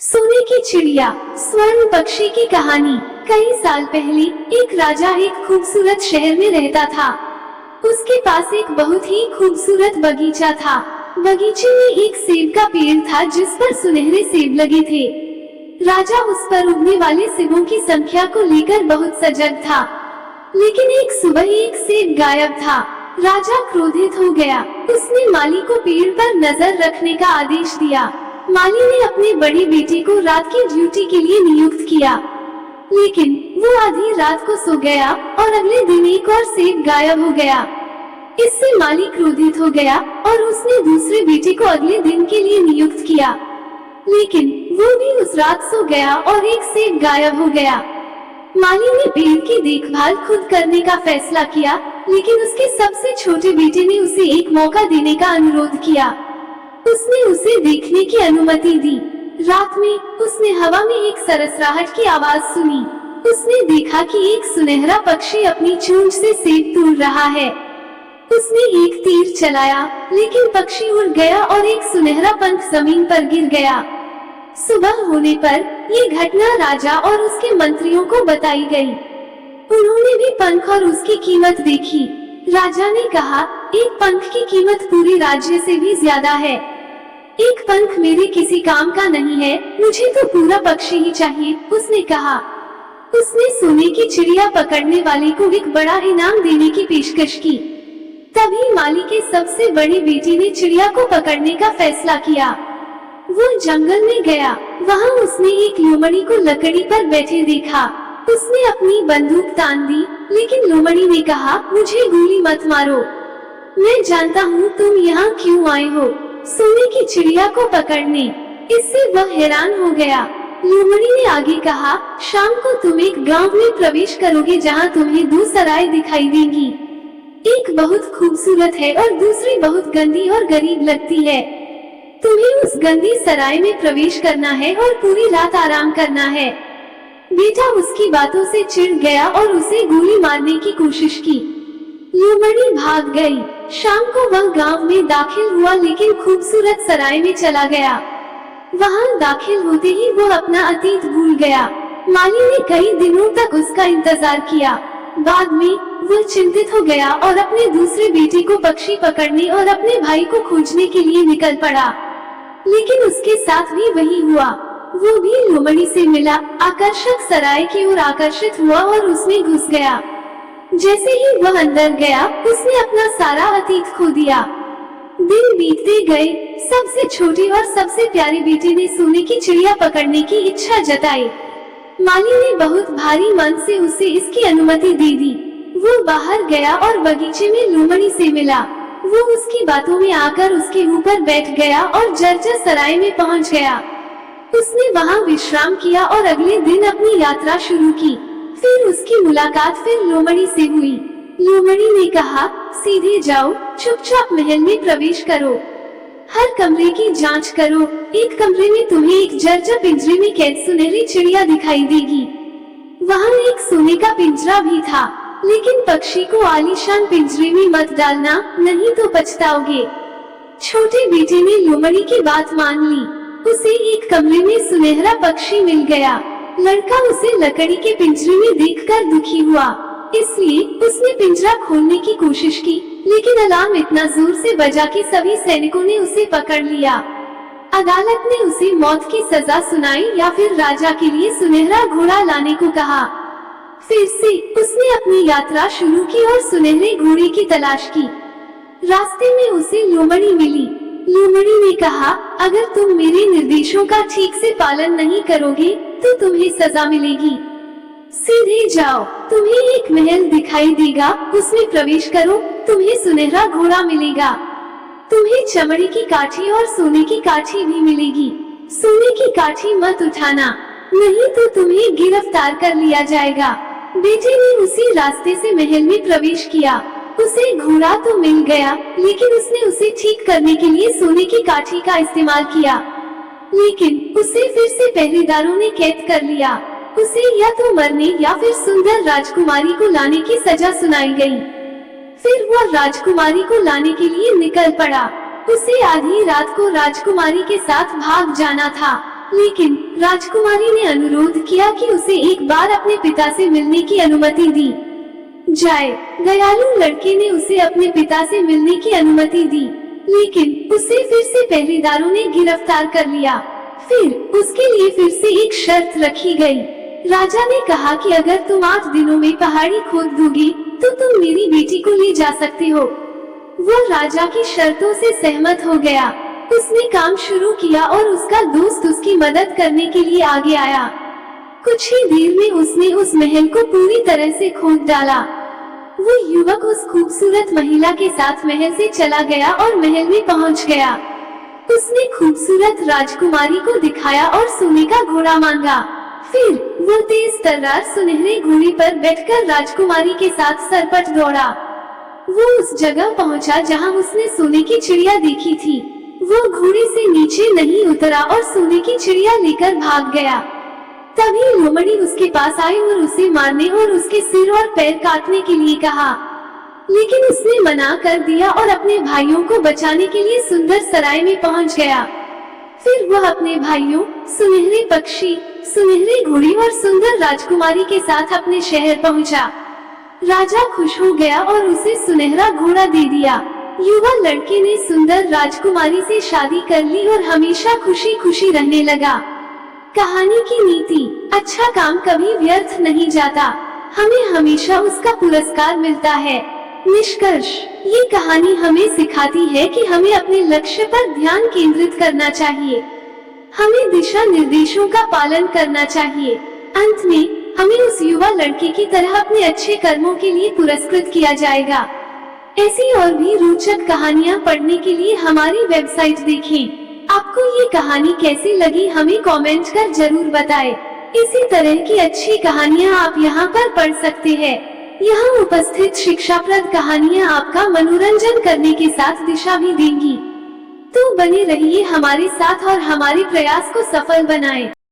सोने की चिड़िया स्वर्ण पक्षी की कहानी। कई साल पहले एक राजा एक खूबसूरत शहर में रहता था। उसके पास एक बहुत ही खूबसूरत बगीचा था। बगीचे में एक सेब का पेड़ था जिस पर सुनहरे सेब लगे थे। राजा उस पर उगने वाले सेबों की संख्या को लेकर बहुत सजग था, लेकिन एक सुबह एक सेब गायब था। राजा क्रोधित हो गया। उसने माली को पेड़ पर नजर रखने का आदेश दिया। माली ने अपने बड़ी बेटी को रात की ड्यूटी के लिए नियुक्त किया, लेकिन वो आधी रात को सो गया और अगले दिन एक और सेब गायब हो गया। इससे माली क्रोधित हो गया और उसने दूसरे बेटे को अगले दिन के लिए नियुक्त किया, लेकिन वो भी उस रात सो गया और एक सेब गायब हो गया। माली ने पेड़ की देखभाल खुद करने का फैसला किया, लेकिन उसके सबसे छोटे बेटे ने उसे एक मौका देने का अनुरोध किया। उसने उसे देखने की अनुमति दी। रात में उसने हवा में एक सरसराहट की आवाज सुनी। उसने देखा कि एक सुनहरा पक्षी अपनी चोंच से सेब तोड़ रहा है। उसने एक तीर चलाया, लेकिन पक्षी उड़ गया और एक सुनहरा पंख जमीन पर गिर गया। सुबह होने पर ये घटना राजा और उसके मंत्रियों को बताई गई। उन्होंने भी पंख और उसकी कीमत देखी। राजा ने कहा, एक पंख की कीमत पूरे राज्य से भी ज्यादा है। एक पंख मेरे किसी काम का नहीं है, मुझे तो पूरा पक्षी ही चाहिए, उसने कहा। उसने सोने की चिड़िया पकड़ने वाले को एक बड़ा इनाम देने की पेशकश की। तभी माली के सबसे बड़ी बेटी ने चिड़िया को पकड़ने का फैसला किया। वो जंगल में गया। वहाँ उसने एक लोमड़ी को लकड़ी पर बैठे देखा। उसने अपनी बंदूक तान दी, लेकिन लोमड़ी ने कहा, मुझे गोली मत मारो, मैं जानता हूँ तुम यहाँ क्यों आए हो, सोने की चिड़िया को पकड़ने। इससे वह हैरान हो गया। लोमड़ी ने आगे कहा, शाम को तुम एक गांव में प्रवेश करोगे जहाँ तुम्हें दो सराय दिखाई देंगी। एक बहुत खूबसूरत है और दूसरी बहुत गंदी और गरीब लगती है। तुम्हें उस गंदी सराय में प्रवेश करना है और पूरी रात आराम करना है। बेटा उसकी बातों से चिढ़ गया और उसे गोली मारने की कोशिश की। लोमड़ी भाग गई। शाम को वह गांव में दाखिल हुआ, लेकिन खूबसूरत सराय में चला गया। वहां दाखिल होते ही वो अपना अतीत भूल गया। माली ने कई दिनों तक उसका इंतजार किया। बाद में वो चिंतित हो गया और अपने दूसरे बेटे को पक्षी पकड़ने और अपने भाई को खोजने के लिए निकल पड़ा। लेकिन उसके साथ भी वही हुआ। वो भी लोमड़ी से मिला, आकर्षक सराय की ओर आकर्षित हुआ और उसमें घुस गया। जैसे ही वह अंदर गया, उसने अपना सारा अतीत खो दिया। दिन बीतते गए। सबसे छोटी और सबसे प्यारी बेटी ने सोने की चिड़िया पकड़ने की इच्छा जताई। माली ने बहुत भारी मन से उसे इसकी अनुमति दे दी। वो बाहर गया और बगीचे में लोमड़ी से मिला। वो उसकी बातों में आकर उसके ऊपर बैठ गया और जर्जर सराय में पहुंच गया। उसने वहां विश्राम किया और अगले दिन अपनी यात्रा शुरू की। फिर उसकी मुलाकात फिर लोमड़ी से हुई। लोमड़ी ने कहा, सीधे जाओ, चुपचाप महल में प्रवेश करो, हर कमरे की जांच करो। एक कमरे में तुम्हें एक जर्जर पिंजरे में कैद सुनहरी चिड़िया दिखाई देगी। वहाँ एक सोने का पिंजरा भी था, लेकिन पक्षी को आलीशान पिंजरे में मत डालना, नहीं तो पछताओगे। छोटे बेटे ने लोमड़ी की बात मान ली। उसे एक कमरे में सुनहरा पक्षी मिल गया। लड़का उसे लकड़ी के पिंजरे में देखकर दुखी हुआ, इसलिए उसने पिंजरा खोलने की कोशिश की, लेकिन अलार्म इतना जोर से बजा कि सभी सैनिकों ने उसे पकड़ लिया। अदालत ने उसे मौत की सजा सुनाई या फिर राजा के लिए सुनहरा घोड़ा लाने को कहा। फिर से उसने अपनी यात्रा शुरू की और सुनहरे घोड़े की तलाश की। रास्ते में उसे लोमड़ी मिली। लोमड़ी ने कहा, अगर तुम मेरे निर्देशों का ठीक से पालन नहीं करोगे तो तुम्हें सजा मिलेगी। सीधे जाओ, तुम्हें एक महल दिखाई देगा, उसमें प्रवेश करो, तुम्हें सुनहरा घोड़ा मिलेगा। तुम्हें चमड़े की काठी और सोने की काठी भी मिलेगी। सोने की काठी मत उठाना, नहीं तो तुम्हें गिरफ्तार कर लिया जाएगा। बेटे ने उसी रास्ते से महल में प्रवेश किया। उसे घोड़ा तो मिल गया, लेकिन उसने उसे ठीक करने के लिए सोने की काठी का इस्तेमाल किया, लेकिन उसे फिर से पहरेदारों ने कैद कर लिया। उसे या तो मरने या फिर सुंदर राजकुमारी को लाने की सजा सुनाई गई। फिर वह राजकुमारी को लाने के लिए निकल पड़ा। उसे आधी रात को राजकुमारी के साथ भाग जाना था। लेकिन राजकुमारी ने अनुरोध किया कि उसे एक बार अपने पिता से मिलने की अनुमति दी जाए। दयालु लड़के ने उसे अपने पिता से मिलने की अनुमति दी, लेकिन उसे फिर से पहरेदारों ने गिरफ्तार कर लिया। फिर उसके लिए फिर से एक शर्त रखी गई। राजा ने कहा कि अगर तुम 8 दिनों में पहाड़ी खोद दोगी तो तुम मेरी बेटी को ले जा सकते हो। वो राजा की शर्तों से सहमत हो गया। उसने काम शुरू किया और उसका दोस्त उसकी मदद करने के लिए आगे आया। कुछ ही देर में उसने उस महल को पूरी तरह से खोद डाला। वो युवक उस खूबसूरत महिला के साथ महल से चला गया और महल में पहुंच गया। उसने खूबसूरत राजकुमारी को दिखाया और सोने का घोड़ा मांगा। फिर वो तेज तर्रार सुनहरे घोड़े पर बैठकर राजकुमारी के साथ सरपट दौड़ा। वो उस जगह पहुंचा जहां उसने सोने की चिड़िया देखी थी। वो घोड़े से नीचे नहीं उतरा और सोने की चिड़िया लेकर भाग गया। तभी लोमड़ी उसके पास आई और उसे मारने और उसके सिर और पैर काटने के लिए कहा, लेकिन उसने मना कर दिया और अपने भाइयों को बचाने के लिए सुंदर सराय में पहुंच गया। फिर वह अपने भाइयों, सुनहरे पक्षी, सुनहरे घोड़े और सुंदर राजकुमारी के साथ अपने शहर पहुंचा। राजा खुश हो गया और उसे सुनहरा घोड़ा दे दिया। युवा लड़के ने सुंदर राजकुमारी से शादी कर ली और हमेशा खुशी खुशी रहने लगा। कहानी की नीति: अच्छा काम कभी व्यर्थ नहीं जाता, हमें हमेशा उसका पुरस्कार मिलता है। निष्कर्ष: ये कहानी हमें सिखाती है कि हमें अपने लक्ष्य पर ध्यान केंद्रित करना चाहिए। हमें दिशा निर्देशों का पालन करना चाहिए। अंत में हमें उस युवा लड़के की तरह अपने अच्छे कर्मों के लिए पुरस्कृत किया जाएगा। ऐसी और भी रोचक कहानियाँ पढ़ने के लिए हमारी वेबसाइट देखें। आपको ये कहानी कैसी लगी हमें कमेंट कर जरूर बताएं। इसी तरह की अच्छी कहानियाँ आप यहाँ पर पढ़ सकते हैं। यहाँ उपस्थित शिक्षाप्रद कहानियाँ आपका मनोरंजन करने के साथ दिशा भी देंगी। तो बने रहिए हमारे साथ और हमारे प्रयास को सफल बनाएं।